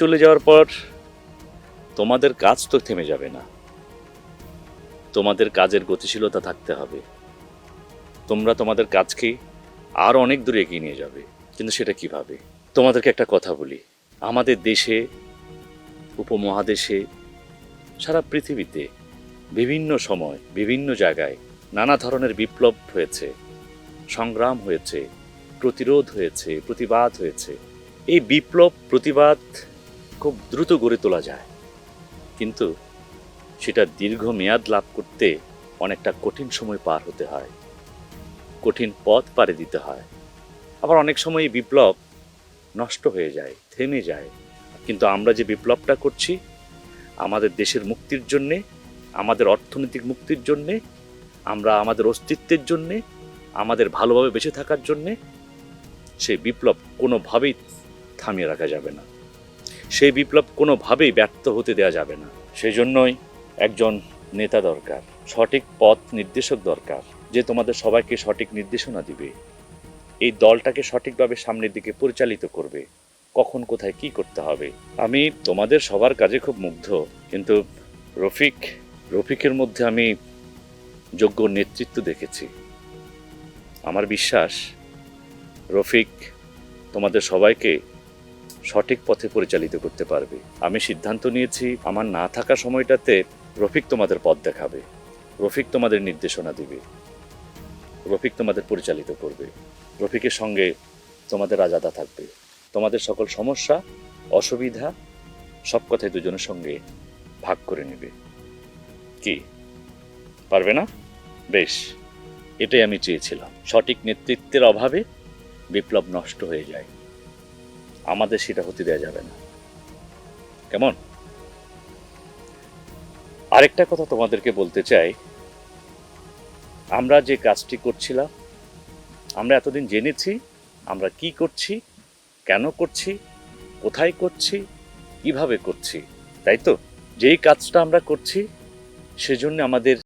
চলে যাওয়ার পর তোমাদের কাজ তো থেমে যাবে না, তোমাদের কাজের গতিশীলতা থাকতে হবে। তোমরা তোমাদের কাজকে আরও অনেক দূরে এগিয়ে নিয়ে যাবে, কিন্তু সেটা কিভাবে? তোমাদেরকে একটা কথা বলি, আমাদের দেশে, উপমহাদেশে, সারা পৃথিবীতে বিভিন্ন সময় বিভিন্ন জায়গায় নানা ধরনের বিপ্লব হয়েছে, সংগ্রাম হয়েছে, প্রতিরোধ হয়েছে, প্রতিবাদ হয়েছে। এই বিপ্লব প্রতিবাদ খুব দ্রুত গড়ে তোলা যায়, কিন্তু সেটা দীর্ঘ মেয়াদ লাভ করতে অনেকটা কঠিন সময় পার হতে হয়, কঠিন পথ পাড়ি দিতে হয়। আবার অনেক সময় এই বিপ্লব নষ্ট হয়ে যায়, থেমে যায়। কিন্তু আমরা যে বিপ্লবটা করছি আমাদের দেশের মুক্তির জন্যে, আমাদের অর্থনৈতিক মুক্তির জন্যে, আমরা আমাদের অস্তিত্বের জন্যে, আমাদের ভালোভাবে বেঁচে থাকার জন্যে, সেই বিপ্লব কোনোভাবেই থামিয়ে রাখা যাবে না, সেই বিপ্লব কোনোভাবেই ব্যর্থ হতে দেওয়া যাবে না। সেই জন্যই একজন নেতা দরকার, সঠিক পথ নির্দেশক দরকার, যে তোমাদের সবাইকে সঠিক নির্দেশনা দিবে, এই দলটাকে সঠিকভাবে সামনের দিকে পরিচালিত করবে, কখন কোথায় কি করতে হবে। আমি তোমাদের সবার কাজে খুব মুগ্ধ, কিন্তু রফিকের মধ্যে আমি যোগ্য নেতৃত্ব দেখেছি। আমার বিশ্বাস রফিক তোমাদের সবাইকে সঠিক পথে পরিচালিত করতে পারবে। আমি সিদ্ধান্ত নিয়েছি আমার না থাকা সময়টাতে রফিক তোমাদের পথ দেখাবে, রফিক তোমাদের নির্দেশনা দিবে, রফিক তোমাদের পরিচালিত করবে। রফিকের সঙ্গে তোমাদের আজাদা থাকবে, তোমাদের সকল সমস্যা অসুবিধা সব কথাই দুজনের সঙ্গে ভাগ করে নেবে। কি পারবে না? বেশ, এটাই আমি চেয়েছিলাম। সঠিক নেতৃত্বের অভাবে বিপ্লব নষ্ট হয়ে যায়, আমাদের সেটা হতে দেওয়া যাবে না। কেমন? আরেকটা কথা তোমাদেরকে বলতে চাই, আমরা যে কাজটি করছিলাম, আমরা এতদিন জেনেছি আমরা কি করছি, কেন করছি, কোথায় করছি, কিভাবে করছি, তাই তো? যেই কাজটা আমরা করছি সেজন্য আমাদের